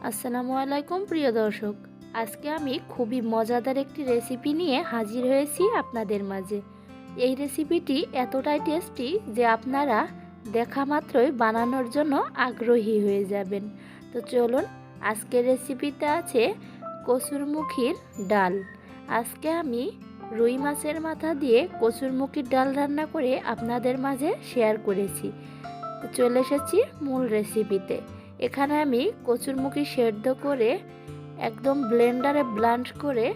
আসসালামু আলাইকুম প্রিয় দর্শক, আজকে আমি খুবই মজাদার একটি রেসিপি নিয়ে হাজির হয়েছি আপনাদের মাঝে। এই রেসিপিটি এতটাই টেস্টি যে আপনারা দেখা মাত্রই বানানোর জন্য আগ্রহী হয়ে যাবেন। তো চলুন, আজকের রেসিপিতে আছে কচুরমুখির ডাল। আজকে আমি রুই মাছের মাথা দিয়ে কচুরমুখির ডাল রান্না করে আপনাদের মাঝে শেয়ার করেছি। তো চলে এসেছি মূল রেসিপিতে। এখানে আমি কচুরমুখী সেদ্ধ করে একদম ব্লেন্ডারে ব্লান্ড করে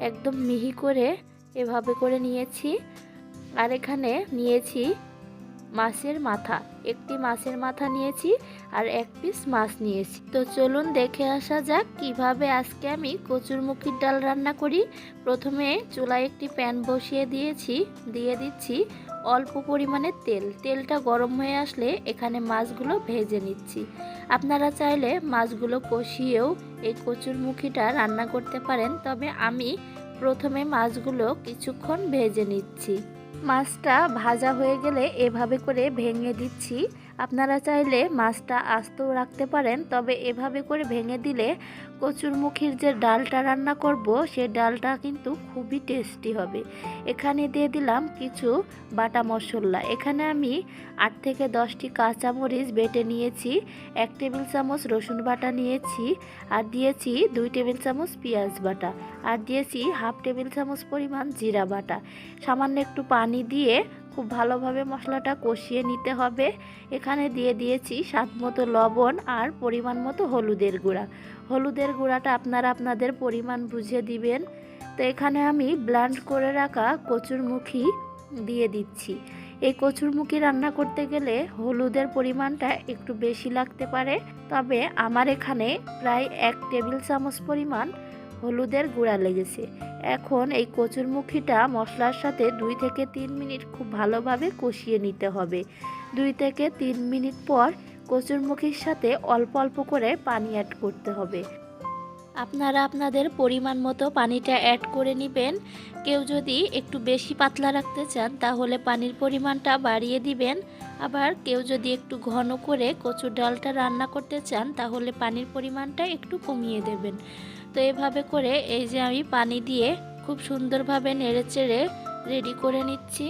একদম মিহি করে এভাবে করে নিয়েছি। আর এখানে নিয়েছি মাছের মাথা, একটি মাছের মাথা নিয়েছি আর এক পিস মাছ নিয়েছি। তো চলুন দেখে আসা যাক কিভাবে আজকে আমি কচুরমুখির ডাল রান্না করি। প্রথমে চুলায় একটি প্যান বসিয়ে দিয়ে দিচ্ছি অল্প পরিমাণে তেল। তেলটা গরম হয়ে আসলে এখানে মাছগুলো ভেজে নিচ্ছি। আপনারা চাইলে মাছগুলো কষিয়েও এই কচুরমুখিটা রান্না করতে পারেন, তবে আমি প্রথমে মাছগুলো কিছুক্ষণ ভেজে নিচ্ছি। মাছটা ভাজা হয়ে গেলে এভাবে করে ভেঙে দিচ্ছি। আপনারা চাইলে মাছটা আস্তেও রাখতে পারেন, তবে এভাবে করে ভেঙে দিলে কচুরমুখির যে ডালটা রান্না করব সে ডালটা কিন্তু খুবই টেস্টি হবে। এখানে দিয়ে দিলাম কিছু বাটা মশলা। এখানে আমি 8 থেকে 10টি কাঁচামরিচ বেটে নিয়েছি, 1 টেবিল চামচ রসুন বাটা নিয়েছি, আর দিয়েছি 2 টেবিল চামচ পেঁয়াজ বাটা, আর দিয়েছি হাফ টেবিল চামচ পরিমাণ জিরা বাটা। সামান্য একটু পানি দিয়ে খুব ভালোভাবে মশলাটা কষিয়ে নিতে হবে। এখানে দিয়ে দিয়েছি স্বাদ মতো লবণ আর পরিমাণ মতো হলুদের গুঁড়া। হলুদের গুঁড়াটা আপনারা আপনাদের পরিমাণ বুঝে দিবেন। তো এখানে আমি ব্লেন্ড করে রাখা কচুরমুখী দিয়ে দিচ্ছি। এই কচুরমুখী রান্না করতে গেলে হলুদের পরিমাণটা একটু বেশি লাগতে পারে, তবে আমার এখানে প্রায় 1 টেবিল চামচ পরিমাণ হলুদের গুঁড়া লেগেছে। এখন এই কচুরমুখিটা মশলার সাথে 2 থেকে 3 মিনিট খুব ভালোভাবে কষিয়ে নিতে হবে। 2 থেকে 3 মিনিট পর কচুরমুখির সাথে অল্প অল্প করে পানি অ্যাড করতে হবে। আপনারা আপনাদের পরিমাণ মতো পানিটা অ্যাড করে নেবেন। কেউ যদি একটু বেশি পাতলা রাখতে চান তাহলে পানির পরিমাণটা বাড়িয়ে দিবেন, আবার কেউ যদি একটু ঘন করে কচুর ডালটা রান্না করতে চান তাহলে পানির পরিমাণটা একটু কমিয়ে দেবেন। তো এভাবে করে এই যে আমি পানি দিয়ে খুব সুন্দরভাবে নেড়েচেড়ে রেডি করে নিচ্ছি।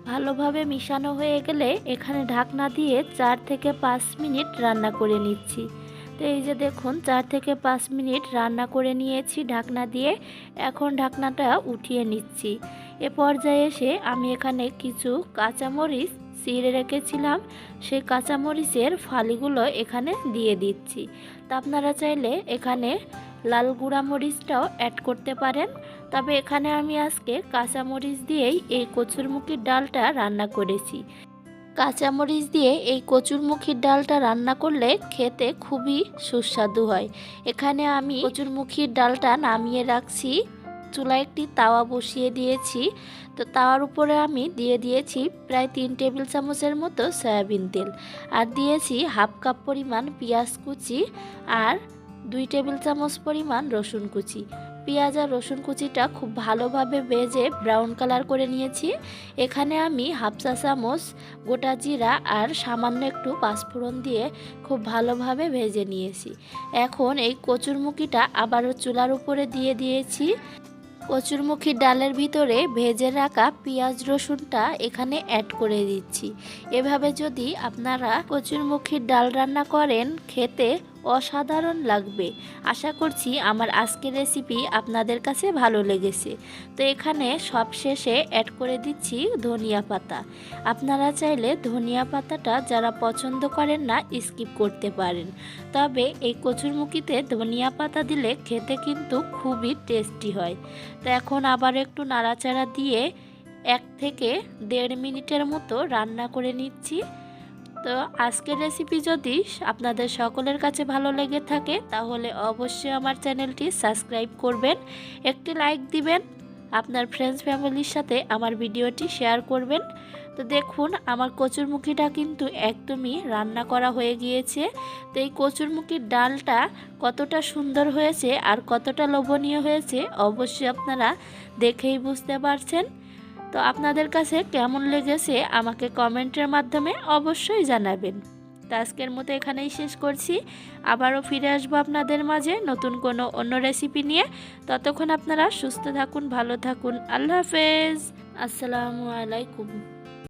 ভালোভাবে মিশানো হয়ে গেলে এখানে ঢাকনা দিয়ে 4 থেকে 5 মিনিট রান্না করে নিচ্ছি। তো এই যে দেখুন 4 থেকে 5 মিনিট রান্না করে নিয়েছি ঢাকনা দিয়ে। এখন ঢাকনাটা উঠিয়ে নিচ্ছি। এ পর্যায়ে এসে আমি এখানে কিছু কাঁচামরিচ ছিঁড়ে রেখেছিলাম, সেই কাঁচামরিচের ফালিগুলো এখানে দিয়ে দিচ্ছি। তা আপনারা চাইলে এখানে লাল গুঁড়া মরিচটাও অ্যাড করতে পারেন, তবে এখানে আমি আজকে কাঁচামরিচ দিয়েই এই কচুরমুখির ডালটা রান্না করেছি। কাঁচামরিচ দিয়ে এই কচুরমুখির ডালটা রান্না করলে খেতে খুবই সুস্বাদু হয়। এখানে আমি কচুরমুখির ডালটা নামিয়ে রাখছি। চুলায় একটি তাওয়া বসিয়ে দিয়েছি। তো তাওয়ার উপরে আমি দিয়ে দিয়েছি প্রায় 3 টেবিল চামচের মতো সয়াবিন তেল, আর দিয়েছি হাফ কাপ পরিমাণ পেঁয়াজ কুচি আর 2 টেবিল চামচ পরিমাণ রসুন কুচি। পেঁয়াজ আর রসুন কুচিটা খুব ভালোভাবে ভেজে ব্রাউন কালার করে নিয়েছি। এখানে আমি হাফ চা চামচ গোটা জিরা আর সামান্য একটু পাঁচফোড়ন দিয়ে খুব ভালোভাবে ভেজে নিয়েছি। এখন এই কচুরমুখিটা আবারও চুলার উপরে দিয়ে দিয়েছি। কচুরমুখির ডালের ভিতরে ভেজে রাখা পেঁয়াজ রসুনটা এখানে অ্যাড করে দিচ্ছি। এভাবে যদি আপনারা কচুরমুখির ডাল রান্না করেন খেতে অসাধারণ লাগবে। আশা করছি আমার আজকের রেসিপি আপনাদের কাছে ভালো লেগেছে। তো এখানে সবশেষে অ্যাড করে দিচ্ছি ধনিয়া পাতা। আপনারা চাইলে ধনিয়া পাতাটা যারা পছন্দ করেন না স্কিপ করতে পারেন, তবে এই কচুরমুখিতে ধনিয়া পাতা দিলে খেতে কিন্তু খুবই টেস্টি হয়। তো এখন আবার একটু নাড়াচাড়া দিয়ে 1 থেকে 1.5 মিনিটের মতো রান্না করে নিচ্ছি। তো আজকের রেসিপি যদি আপনাদের সকলের কাছে ভালো লেগে থাকে তাহলে অবশ্যই আমার চ্যানেলটি সাবস্ক্রাইব করবেন, একটি লাইক দিবেন, আপনার ফ্রেন্ডস ফ্যামিলির সাথে আমার ভিডিওটি শেয়ার করবেন। তো দেখুন আমার কচুরমুখিটা কিন্তু একদমই রান্না করা হয়ে গিয়েছে। তো এই কচুরমুখির ডালটা কতটা সুন্দর হয়েছে আর কতটা লোভনীয় হয়েছে অবশ্যই আপনারা দেখেই বুঝতে পারছেন। তো আপনাদের কাছে কেমন লেগেছে আমাকে কমেন্টের মাধ্যমে অবশ্যই জানাবেন। তো আজকের মতো এখানেই শেষ করছি। আবারও ফিরে আসবো আপনাদের মাঝে নতুন কোনো অন্য রেসিপি নিয়ে। ততক্ষণ আপনারা সুস্থ থাকুন, ভালো থাকুন। আল্লাহ হাফেজ। আসসালামু আলাইকুম।